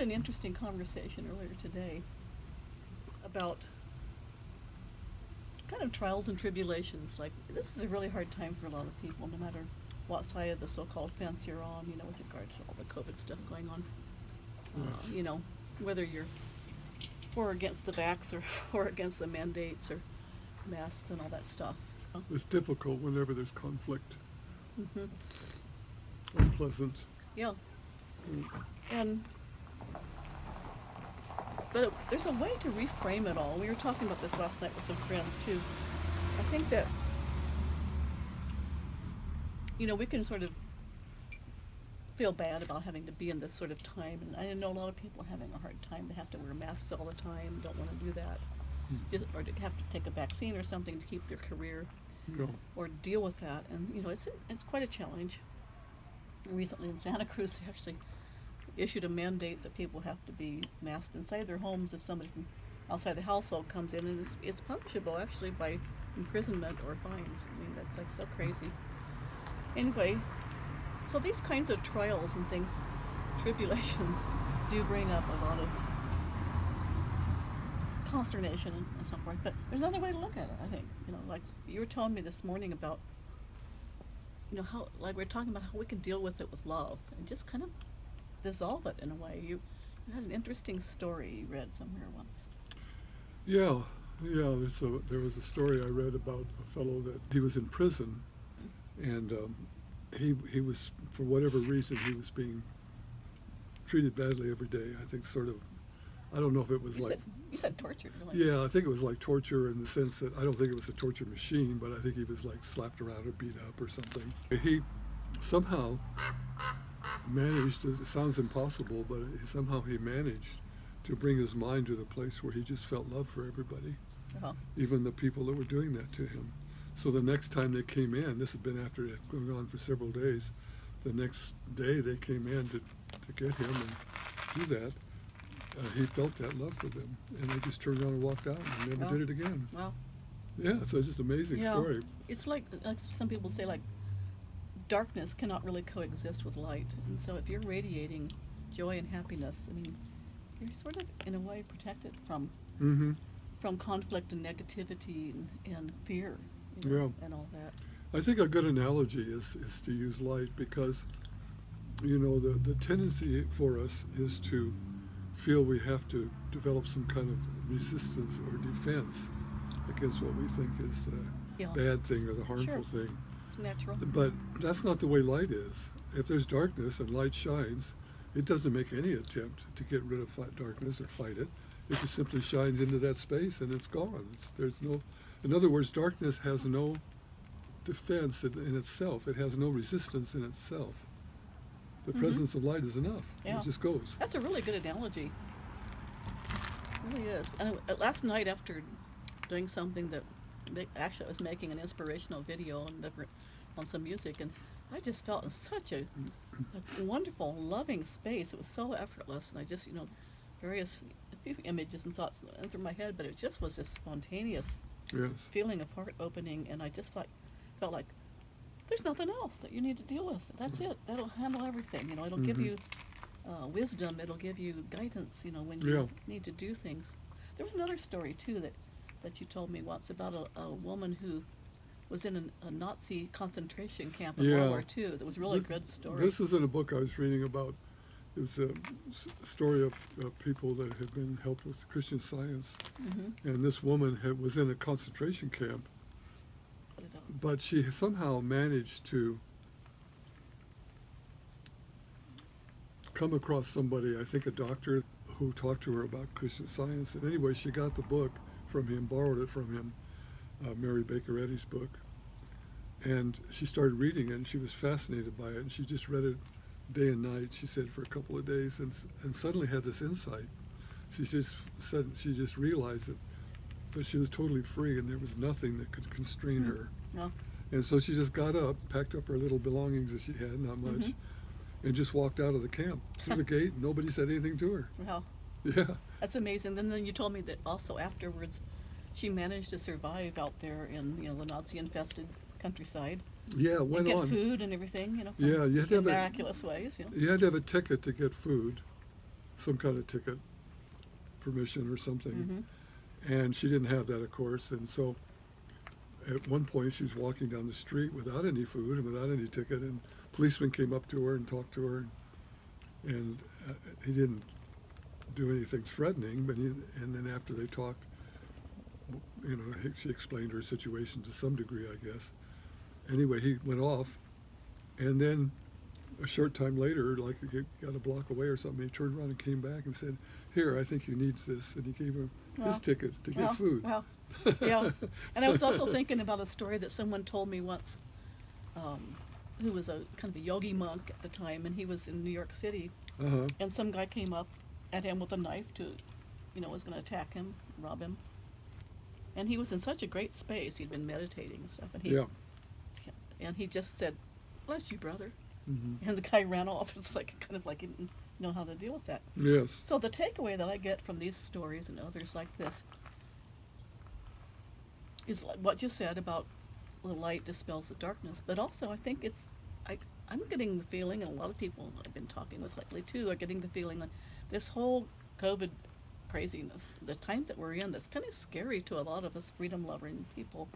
an interesting conversation earlier today about kind of trials and tribulations. Like, this is a really hard time for a lot of people, no matter what side of the so-called fence you're on, with regard to all the COVID stuff going on. Yes. Whether you're for or against the vax or for or against the mandates or masks and all that stuff. It's difficult whenever there's conflict. Mm-hmm. Unpleasant. Yeah. Mm. But there's a way to reframe it all. We were talking about this last night with some friends too. I think that, we can sort of feel bad about having to be in this sort of time. And I know a lot of people are having a hard time. They have to wear masks all the time, don't want to do that. Or to have to take a vaccine or something to keep their career or deal with that. And, it's quite a challenge. Recently in Santa Cruz, they actually issued a mandate that people have to be masked inside their homes if somebody from outside the household comes in, and it's punishable actually by imprisonment or fines. I mean, that's like so crazy. Anyway, so these kinds of trials and things, tribulations, do bring up a lot of consternation and so forth. But there's another way to look at it, I think. Like you were telling me this morning about, how, like we're talking about how we can deal with it with love and just kind of dissolve it in a way. You had an interesting story you read somewhere once. Yeah. There was a story I read about a fellow that he was in prison, and he was, for whatever reason, he was being treated badly every day. I think I don't know if it was you said torture. Yeah, I think it was like torture in the sense that I don't think it was a torture machine, but I think he was like slapped around or beat up or something. He somehow managed, it sounds impossible, but somehow he managed to bring his mind to the place where he just felt love for everybody, even the people that were doing that to him. So the next time they came in, this had been after it had gone on for several days, the next day they came in to get him and do that. He felt that love for them, and they just turned around and walked out and never did it again. Wow. Yeah, so it's just an amazing story. It's like some people say, like, darkness cannot really coexist with light. And so if you're radiating joy and happiness, I mean, you're sort of, in a way, protected from conflict and negativity and fear and all that. I think a good analogy is to use light because, the tendency for us is to feel we have to develop some kind of resistance or defense against what we think is the bad thing or the harmful thing. It's natural. But that's not the way light is. If there's darkness and light shines, it doesn't make any attempt to get rid of darkness or fight it. It just simply shines into that space and it's gone. In other words, darkness has no defense in itself. It has no resistance in itself. The presence of light is enough. Yeah. It just goes. That's a really good analogy. It really is. And last night, after doing something that actually I was making an inspirational video on some music, and I just felt in such a wonderful, loving space. It was so effortless, and I just, various few images and thoughts went through my head, but it just was this spontaneous feeling of heart opening, and I just felt like there's nothing else that you need to deal with. That's it. That'll handle everything. It'll give you wisdom. It'll give you guidance, when you need to do things. There was another story, too, that you told me once about a woman who was in a Nazi concentration camp in World War II. That was a really good story. This is in a book I was reading about. It was a story of people that had been helped with Christian Science. And this woman was in a concentration camp. But she somehow managed to come across somebody, I think a doctor, who talked to her about Christian Science. And anyway, she got the book from him, borrowed it from him, Mary Baker Eddy's book. And she started reading it, and she was fascinated by it. And she just read it day and night, she said, for a couple of days, and suddenly had this insight. She just realized that she was totally free, and there was nothing that could constrain her. No. And so she just got up, packed up her little belongings that she had, not much, and just walked out of the camp through the gate. And nobody said anything to her. Wow. Yeah. That's amazing. Then you told me that also afterwards she managed to survive out there in the Nazi-infested countryside. Yeah, went and on. get food and everything, you had to have miraculous ways. You had to have a ticket to get food. some kind of ticket permission or something. Mm-hmm. And she didn't have that, of course. And so at one point she's walking down the street without any food and without any ticket, and a policeman came up to her and talked to her, and he didn't do anything threatening, but and then after they talked, you know, she explained her situation to some degree, I guess. Anyway, he went off, and then a short time later, like he got a block away or something, he turned around and came back and said, "Here, I think you need this," and he gave her his ticket to get food. Well, yeah. And I was also thinking about a story that someone told me once, who was a kind of a yogi monk at the time, and he was in New York City, Uh-huh. and some guy came up at him with a knife to, you know, was going to attack him, rob him. And he was in such a great space. He'd been meditating and stuff, and he just said, "Bless you, brother." Mm-hmm. And the guy ran off. It's like kind of like he didn't know how to deal with that. Yes. So the takeaway that I get from these stories and others like this is like what you said about the light dispels the darkness, but also I think I'm getting the feeling, and a lot of people I've been talking with lately too are getting the feeling that this whole COVID craziness, the time that we're in, that's kind of scary to a lot of us freedom-loving people,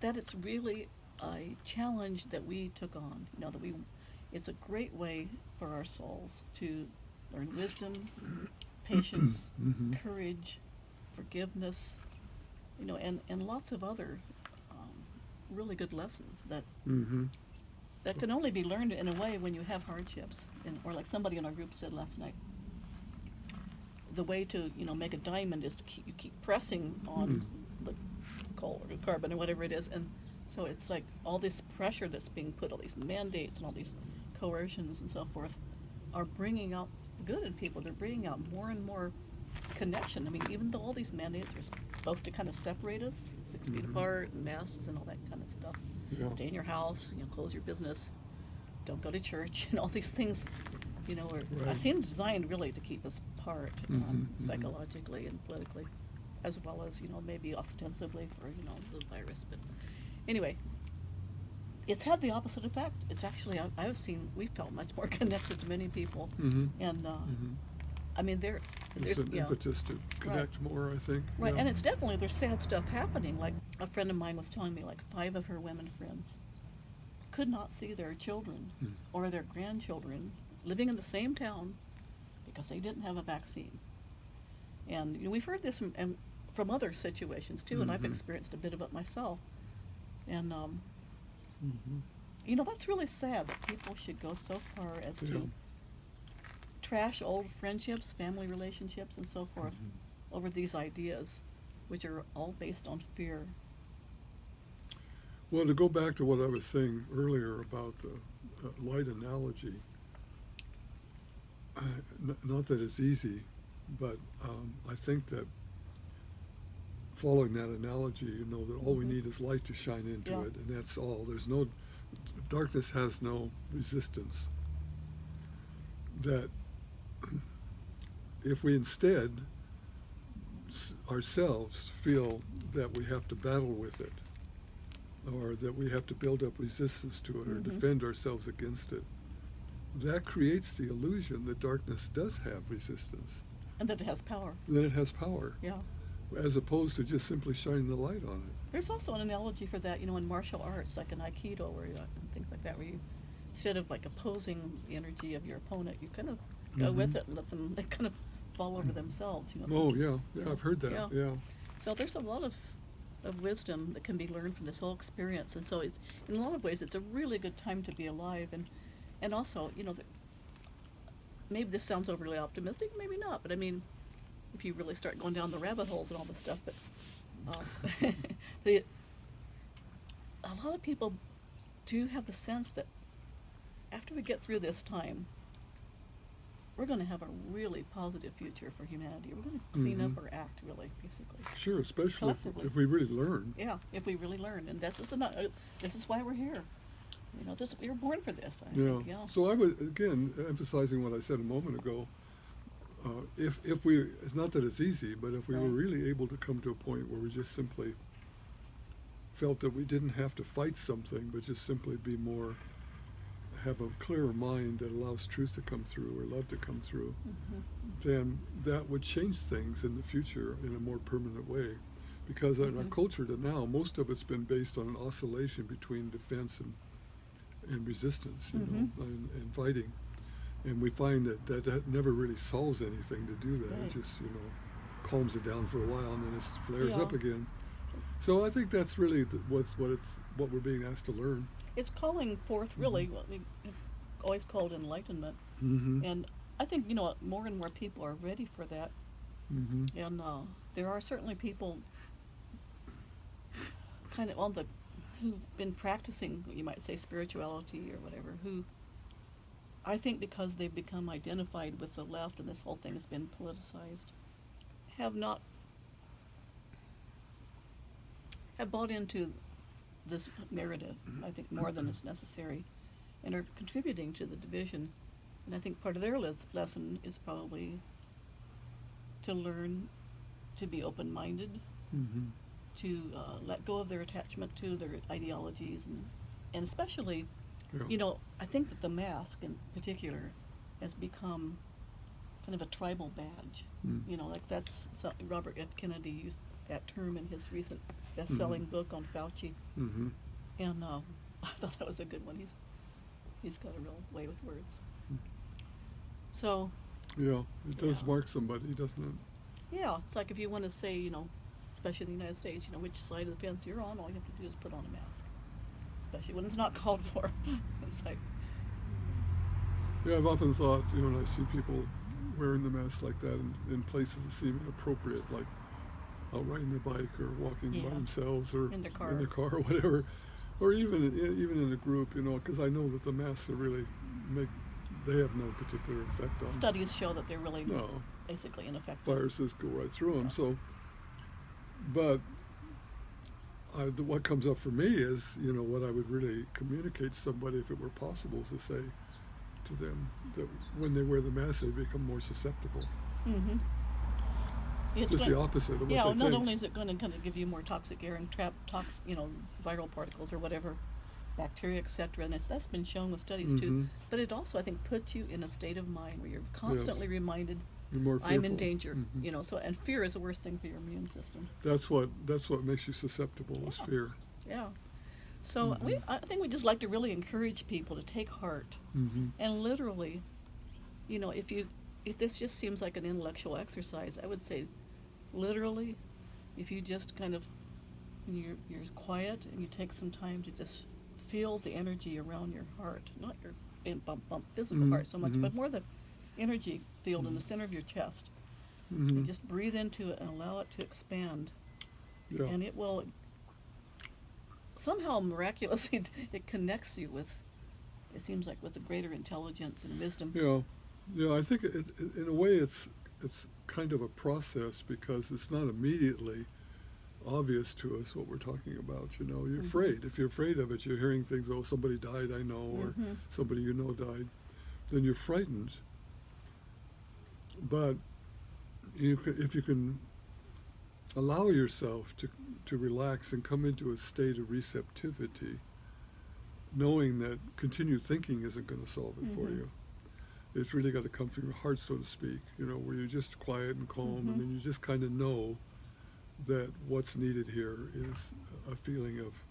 that it's really a challenge that we took on. You know, it's a great way for our souls to learn wisdom, patience, Mm-hmm. courage, forgiveness, you know, and lots of other really good lessons that Mm-hmm. that can only be learned in a way when you have hardships. Or like somebody in our group said last night, the way to, you know, make a diamond is to keep pressing on the coal or the carbon or whatever it is, and so it's like all this pressure that's being put, all these mandates and all these coercions and so forth, are bringing out the good in people. They're bringing out more and more connection. I mean, even though all these mandates are supposed to kind of separate us, 6 feet apart, and masks and all that kind of stuff. Yeah. Stay in your house, you know, close your business, don't go to church, and all these things, you know, Right. seem designed really to keep us apart, Mhm. psychologically and politically, as well as, you know, maybe ostensibly for, you know, the virus. But anyway, it's had the opposite effect. It's actually, we felt much more connected to many people, Mm-hmm. and Mm-hmm. I mean, there's, It's an you know, impetus to connect more, I think. right, Yeah. and it's definitely, there's sad stuff happening. Like a friend of mine was telling me, like 5 of her women friends could not see their children Hmm. or their grandchildren living in the same town because they didn't have a vaccine. And you know, we've heard this from other situations too, and I've Mhm. experienced a bit of it myself. And Mhm. you know, that's really sad that people should go so far as Yeah. to trash old friendships, family relationships, and so forth Mhm. over these ideas, which are all based on fear. Well, to go back to what I was saying earlier about the light analogy, not that it's easy, but I think that following that analogy, you know, that all we Mhm. need is light to shine into Yeah. it, and that's all. Darkness has no resistance. That if we instead ourselves feel that we have to battle with it, or that we have to build up resistance to it, or Mhm. defend ourselves against it, that creates the illusion that darkness does have resistance. And that it has power. Then it has power, Yeah. as opposed to just simply shining the light on it. There's also an analogy for that, you know, in martial arts, like in Aikido, where and things like that, where you, instead of like opposing the energy of your opponent, you kind of go with Mhm. it and let them, they kind of fall over themselves, you know. Oh, yeah, I've heard that, Yeah. yeah. So there's a lot of wisdom that can be learned from this whole experience, and so it's, in a lot of ways, it's a really good time to be alive, and also, you know, maybe this sounds overly optimistic, maybe not, but I mean, if you really start going down the rabbit holes and all this stuff, but a lot of people do have the sense that after we get through this time, we're going to have a really positive future for humanity. We're going to clean up Mhm. our act, really, basically. Sure, especially Collectively. if we really learn. Yeah, if we really learn, and this is why we're here. You know, we were born for this. I think, yeah. So I would, again, emphasizing what I said a moment ago, if we, it's not that it's easy, but if we were Right. really able to come to a point where we just simply felt that we didn't have to fight something, but just simply be more have a clearer mind that allows truth to come through or love to come through, Mm-hmm. then that would change things in the future in a more permanent way. Because in our Mhm. culture to now, most of it's been based on an oscillation between defense and resistance, you know, and fighting. And we find that never really solves anything to do that. Right. It just, you know, calms it down for a while and then it flares Yeah. up again. So I think that's really what we're being asked to learn. It's calling forth really what we have always called enlightenment, Mm-hmm. and I think more and more people are ready for that, Mm-hmm. and there are certainly people kind of who've been practicing, you might say, spirituality or whatever, who I think because they've become identified with the left and this whole thing has been politicized, have bought into this narrative, I think, more than is necessary, and are contributing to the division. And I think part of their lesson is probably to learn to be open-minded, Mm-hmm. to let go of their attachment to their ideologies, and especially, Yeah. I think that the mask in particular has become kind of a tribal badge. Mm. Like Robert F. Kennedy used that term in his recent best-selling book on Fauci, Mm-hmm. and I thought that was a good one. He's got a real way with words. So Yeah, it does Yeah. mark somebody, doesn't it? yeah, it's like if you want to say, especially in the United States, which side of the fence you're on, all you have to do is put on a mask, especially when it's not called for. It's like, Yeah, I've often thought, when I see people wearing the mask like that in places that seem inappropriate, like out riding their bike or walking by Yeah. themselves or In their car. or whatever, or even in a group, because I know that the masks are really they have no particular effect on. studies show that they're really No, basically ineffective. viruses go right through them. Yeah. So, but what comes up for me is, what I would really communicate to somebody if it were possible is to say to them that when they wear the mask, they become more susceptible. Mm-hmm. It's Just the opposite of what they not think. only is it going to kind of give you more toxic air and trap viral particles or whatever, bacteria, etc., and that's been shown with studies too. Mhm. But it also, I think, puts you in a state of mind where you're constantly reminded, You're more fearful. I'm in danger. Mhm. So and fear is the worst thing for your immune system. That's what makes you susceptible is Yeah. fear. Yeah. So I think we just like to really encourage people to take heart Mm-hmm. and literally, if this just seems like an intellectual exercise, I would say, literally, if you just kind of you're quiet and you take some time to just feel the energy around your heart, not your bump physical heart so much, but more the energy field in the center of your chest. Mm-hmm. And just breathe into it and allow it to expand, Yeah. and it will somehow miraculously it connects you with. It seems like with a greater intelligence and wisdom. Yeah. I think in a way it's kind of a process because it's not immediately obvious to us what we're talking about. You're afraid. If you're afraid of it, you're hearing things. Oh, somebody died, I know, or somebody died. Then you're frightened. But if you can allow yourself to relax and come into a state of receptivity, knowing that continued thinking isn't going to solve it for you. It's really got to come from your heart, so to speak, where you're just quiet and calm, and then you just kind of know that what's needed here is a feeling of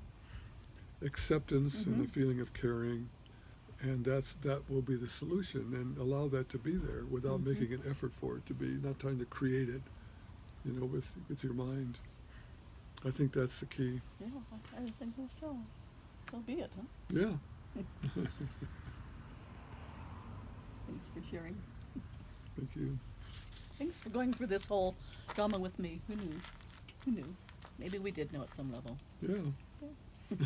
acceptance and a feeling of caring, and that will be the solution, and allow that to be there without making an effort for it to be, not trying to create it, with your mind. I think that's the key. Yeah, I think so. So be it, huh? Yeah. Thanks for sharing. Thank you. Thanks for going through this whole drama with me. Who knew? Maybe we did know at some level. Yeah.